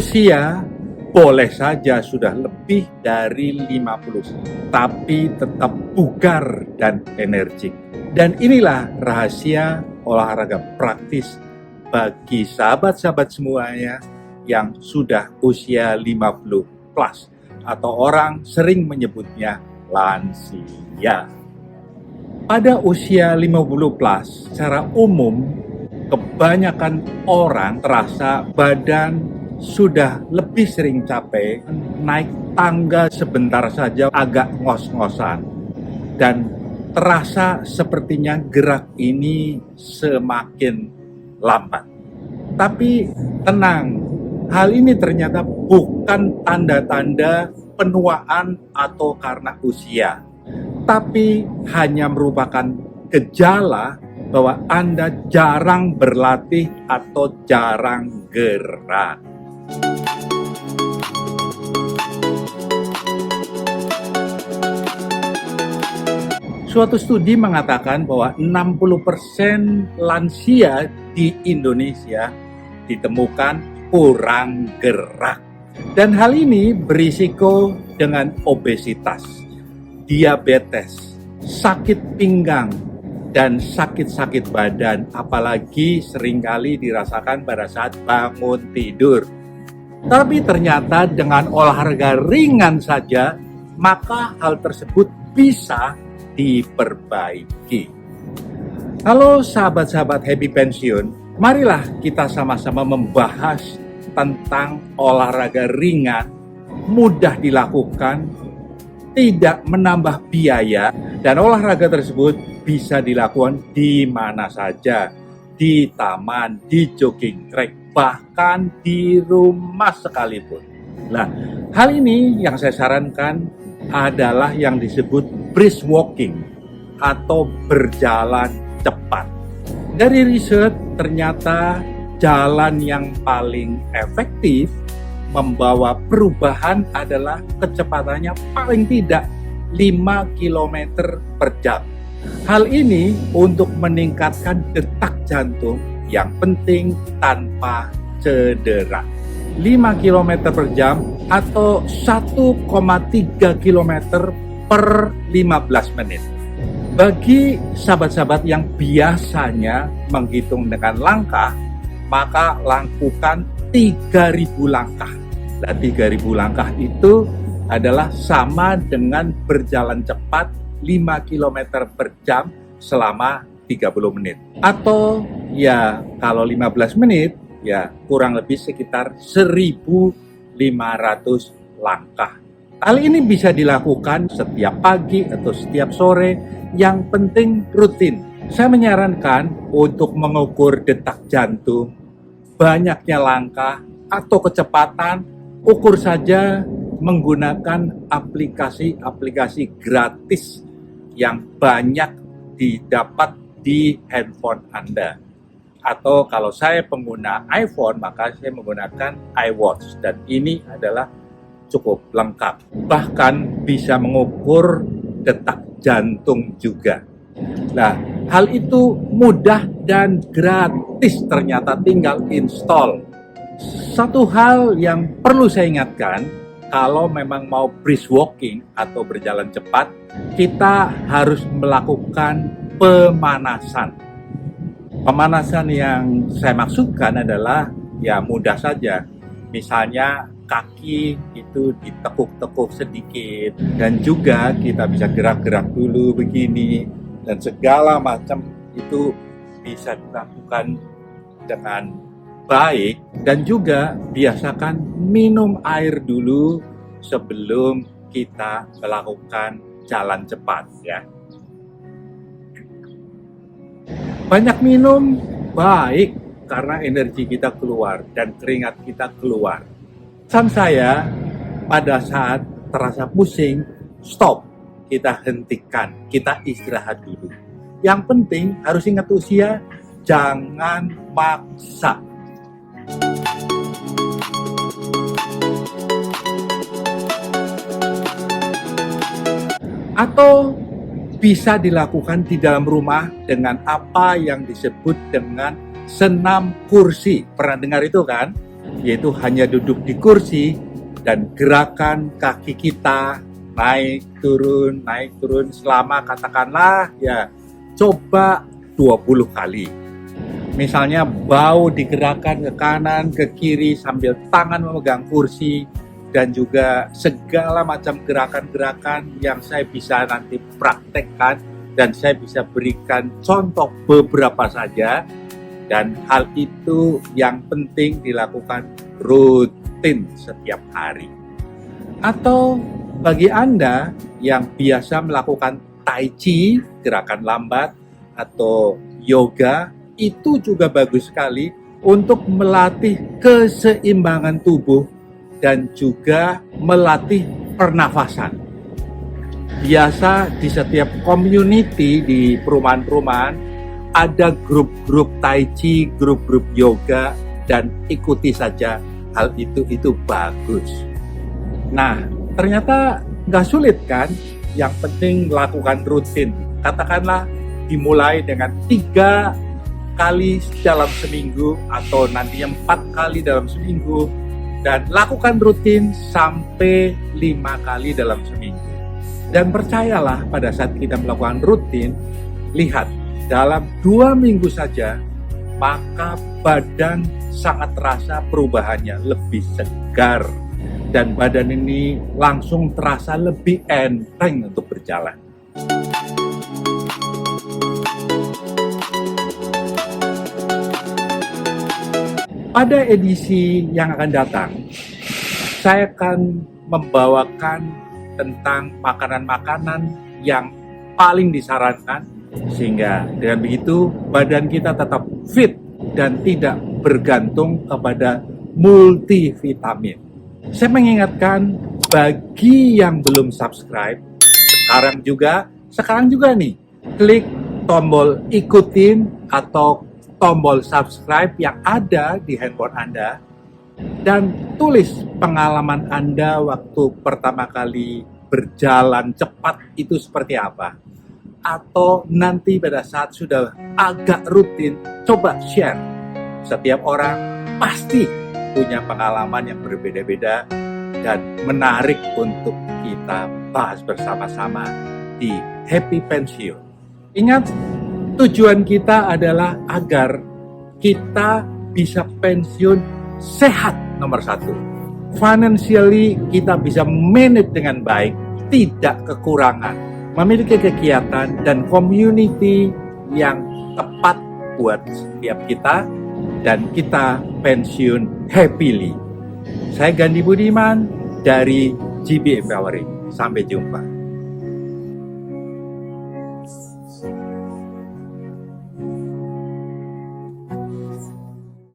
Usia boleh saja sudah lebih dari 50, tapi tetap bugar dan energik. Dan inilah rahasia olahraga praktis bagi sahabat-sahabat semuanya yang sudah usia 50 plus atau orang sering menyebutnya lansia. Pada usia 50 plus, secara umum kebanyakan orang terasa badan sudah lebih sering capek, naik tangga sebentar saja agak ngos-ngosan, dan terasa sepertinya gerak ini semakin lambat. Tapi tenang, hal ini ternyata bukan tanda-tanda penuaan atau karena usia, tapi hanya merupakan gejala bahwa Anda jarang berlatih atau jarang gerak. Suatu studi mengatakan bahwa 60% lansia di Indonesia ditemukan kurang gerak. Dan hal ini berisiko dengan obesitas, diabetes, sakit pinggang, dan sakit-sakit badan, apalagi seringkali dirasakan pada saat bangun tidur. Tapi ternyata dengan olahraga ringan saja, maka hal tersebut bisa diperbaiki. Halo sahabat-sahabat Happy Pensiun, marilah kita sama-sama membahas tentang olahraga ringan, mudah dilakukan, tidak menambah biaya, dan olahraga tersebut bisa dilakukan di mana saja, di taman, di jogging track, bahkan di rumah sekalipun. Nah, hal ini yang saya sarankan adalah yang disebut brisk walking atau berjalan cepat. Dari riset ternyata jalan yang paling efektif membawa perubahan adalah kecepatannya paling tidak 5 km per jam. Hal ini untuk meningkatkan detak jantung yang penting tanpa cedera. 5 km per jam atau 1,3 km per 15 menit. Bagi sahabat-sahabat yang biasanya menghitung dengan langkah, maka lakukan 3.000 langkah. Nah, 3.000 langkah itu adalah sama dengan berjalan cepat 5 km per jam selama 30 menit. Atau ya kalau 15 menit, ya kurang lebih sekitar 1.500 langkah. Hal ini bisa dilakukan setiap pagi atau setiap sore, yang penting rutin. Saya menyarankan untuk mengukur detak jantung, banyaknya langkah atau kecepatan, ukur saja menggunakan aplikasi-aplikasi gratis yang banyak didapat di handphone Anda. Atau kalau saya pengguna iPhone, maka saya menggunakan iWatch, dan ini adalah cukup lengkap. Bahkan bisa mengukur detak jantung juga. Nah, hal itu mudah dan gratis, ternyata tinggal install. Satu hal yang perlu saya ingatkan, kalau memang mau brisk walking atau berjalan cepat, kita harus melakukan pemanasan. Pemanasan yang saya maksudkan adalah ya mudah saja. Misalnya kaki itu ditekuk-tekuk sedikit, dan juga kita bisa gerak-gerak dulu begini, dan segala macam itu bisa dilakukan dengan baik. Dan juga biasakan minum air dulu sebelum kita melakukan jalan cepat ya. Banyak minum baik karena energi kita keluar dan keringat kita keluar. Pesan saya, pada saat terasa pusing, stop, kita hentikan, kita istirahat dulu. Yang penting harus ingat usia, jangan maksa. Atau bisa dilakukan di dalam rumah dengan apa yang disebut dengan senam kursi. Pernah dengar itu kan? yaitu hanya duduk di kursi dan gerakan kaki kita naik turun selama katakanlah ya coba 20 kali. Misalnya bau digerakkan ke kanan, ke kiri sambil tangan memegang kursi, dan juga segala macam gerakan-gerakan yang saya bisa nanti praktekkan dan saya bisa berikan contoh beberapa saja. Dan hal itu yang penting dilakukan rutin setiap hari. Atau bagi Anda yang biasa melakukan Tai Chi, gerakan lambat, atau yoga, itu juga bagus sekali untuk melatih keseimbangan tubuh dan juga melatih pernafasan. Biasa di setiap community di perumahan-perumahan ada grup-grup Tai Chi, grup-grup yoga, dan ikuti saja hal itu bagus. Nah, ternyata nggak sulit kan? Yang penting lakukan rutin. Katakanlah dimulai dengan 3 kali dalam seminggu atau nanti 4 kali dalam seminggu, dan lakukan rutin sampai 5 kali dalam seminggu. Dan percayalah pada saat kita melakukan rutin, lihat dalam 2 minggu saja, maka badan sangat terasa perubahannya, lebih segar. Dan badan ini langsung terasa lebih enteng untuk berjalan. Pada edisi yang akan datang, saya akan membawakan tentang makanan-makanan yang paling disarankan, sehingga dengan begitu badan kita tetap fit dan tidak bergantung kepada multivitamin. Saya mengingatkan bagi yang belum subscribe, sekarang juga nih, klik tombol ikutin atau tombol subscribe yang ada di handphone Anda dan tulis pengalaman Anda waktu pertama kali berjalan cepat itu seperti apa. Atau nanti pada saat sudah agak rutin, coba share. Setiap orang pasti punya pengalaman yang berbeda-beda dan menarik untuk kita bahas bersama-sama di Happy Pensiun. Ingat, tujuan kita adalah agar kita bisa pensiun sehat nomor 1. Financially kita bisa manage dengan baik, tidak kekurangan. Memiliki kegiatan dan community yang tepat buat setiap kita, dan kita pensiun happily. Saya Gandhi Budiman dari GB Empowering. Sampai jumpa.